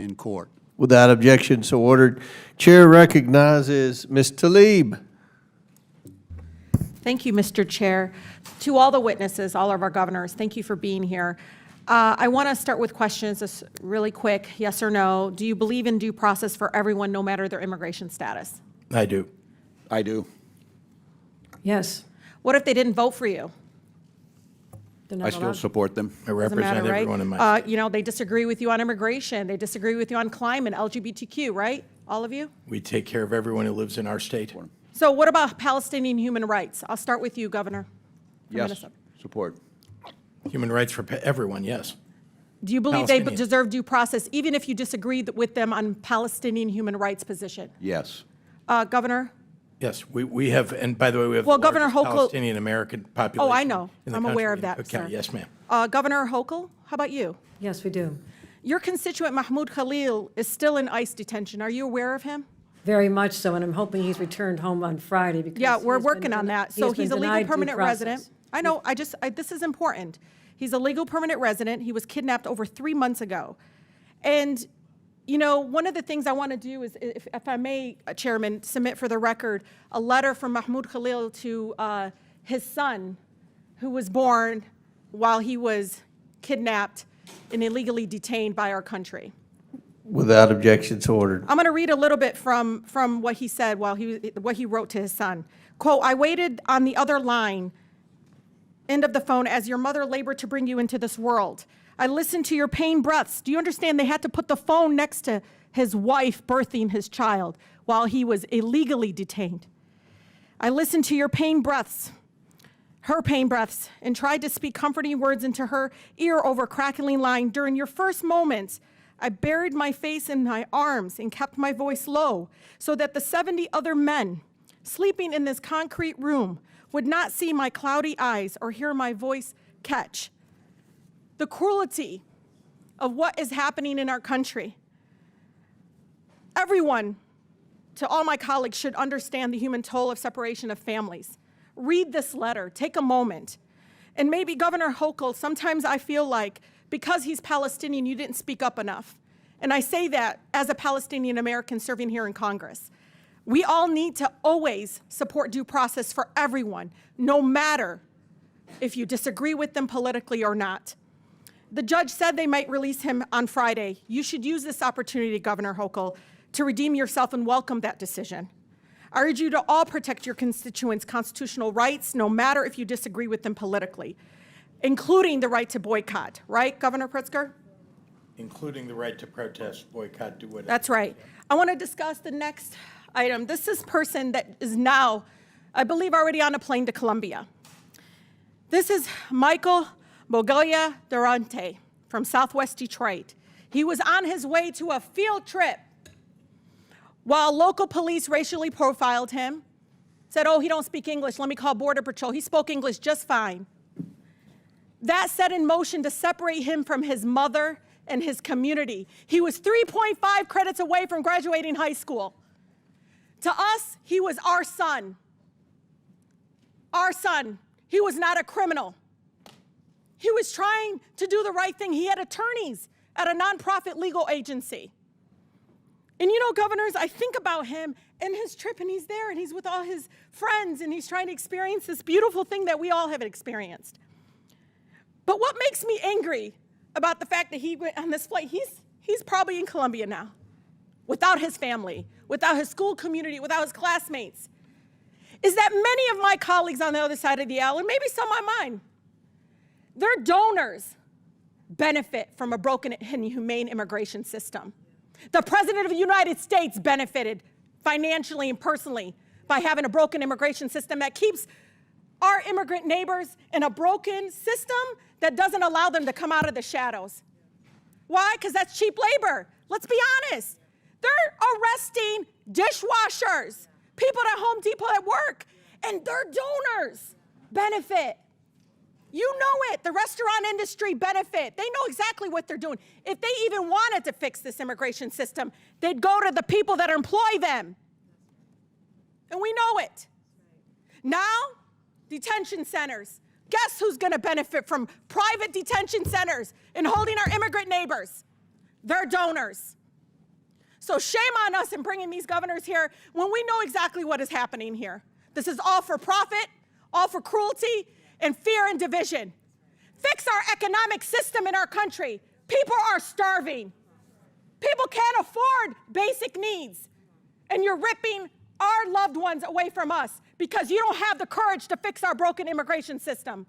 in court. Without objection, so ordered. Chair recognizes Ms. Tlaib. Thank you, Mr. Chair. To all the witnesses, all of our governors, thank you for being here. I want to start with questions, just really quick, yes or no. Do you believe in due process for everyone, no matter their immigration status? I do. I do. Yes. What if they didn't vote for you? They're I not still allowed. support them. I Doesn't represent matter, right? everyone in my You know, they disagree with you on immigration. They disagree with you on climate, LGBTQ, right? All of you? We take care of everyone who lives in our state. So what about Palestinian human rights? I'll start with you, Governor. from Yes, Minnesota. support. Human rights for everyone, yes. Do you believe they Palestinians. deserve due process, even if you disagreed with them on Palestinian human rights position? Yes. Governor? Yes, we have, and by the way, we have Well, the Governor largest Hochul- Palestinian American population. Oh, I know. in the I'm aware of country. that, Okay, sir. yes, ma'am. Governor Hochul, how about you? Yes, we do. Your constituent Mahmoud Khalil is still in ICE detention. Are you aware of him? Very much so, and I'm hoping he's returned home on Friday because Yeah, he we're has been working on den- that. he So has been he's a legal denied due permanent resident. process. I know, this is important. He's a legal permanent resident. He was kidnapped over 3 months ago. And, you know, one of the things I want to do is, if I may, Chairman, submit for the record a letter from Mahmoud Khalil to his son, who was born while he was kidnapped and illegally detained by our country. Without objection, so ordered. I'm going to read a little bit from what he said what he wrote to his son. Quote, I waited on the other line, end of the phone, as your mother labored to bring you into this world. I listened to your pain breaths. Do you understand they had to put the phone next to his wife birthing his child while he was illegally detained? I listened to your pain breaths, her pain breaths, and tried to speak comforting words into her ear over crackling line. During your first moments, I buried my face in my arms and kept my voice low so that the 70 other men sleeping in this concrete room would not see my cloudy eyes or hear my voice catch. The cruelty of what is happening in our country. Everyone, to all my colleagues, should understand the human toll of separation of families. Read this letter, take a moment. And maybe Governor Hochul, sometimes I feel like because he's Palestinian, you didn't speak up enough. And I say that as a Palestinian American serving here in Congress. We all need to always support due process for everyone, no matter if you disagree with them politically or not. The judge said they might release him on Friday. You should use this opportunity, Governor Hochul, to redeem yourself and welcome that decision. I urge you to all protect your constituents' constitutional rights, no matter if you disagree with them politically, including the right to boycott, right, Governor Pritzker? Including the right to protest, boycott, do whatever. That's right. I want to discuss the next item. This is person that is now, I believe, already on a plane to Colombia. This is Michael Bogoya Durante from Southwest Detroit. He was on his way to a field trip while local police racially profiled him, said, oh, he don't speak English, let me call Border Patrol. He spoke English just fine. That set in motion to separate him from his mother and his community. He was 3.5 credits away from graduating high school. To us, he was our son. Our son. He was not a criminal. He was trying to do the right thing. He had attorneys at a nonprofit legal agency. And you know, governors, I think about him and his trip, and he's there, and he's with all his friends, and he's trying to experience this beautiful thing that we all have experienced. But what makes me angry about the fact that he went on this flight, he's probably in Colombia now, without his family, without his school community, without his classmates, is that many of my colleagues on the other side of the aisle, and maybe some on mine, their donors benefit from a broken and inhumane immigration system. The President of the United States benefited financially and personally by having a broken immigration system that keeps our immigrant neighbors in a broken system that doesn't allow them to come out of the shadows. Why? Because that's cheap labor. Let's be honest. They're arresting dishwashers, people at Home Depot at work, and their donors benefit. You know it. The restaurant industry benefit. They know exactly what they're doing. If they even wanted to fix this immigration system, they'd go to the people that employ them. And we know it. Now, detention centers. Guess who's going to benefit from private detention centers and holding our immigrant neighbors? Their donors. So shame on us in bringing these governors here when we know exactly what is happening here. This is all for profit, all for cruelty, and fear and division. Fix our economic system in our country. People are starving. People can't afford basic needs. And you're ripping our loved ones away from us because you don't have the courage to fix our broken immigration system.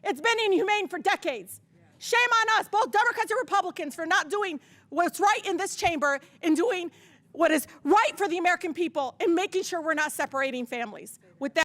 It's been inhumane for decades. Shame on us, both Democrats and Republicans, for not doing what's right in this chamber and doing what is right for the American people and making sure we're not separating families. With that.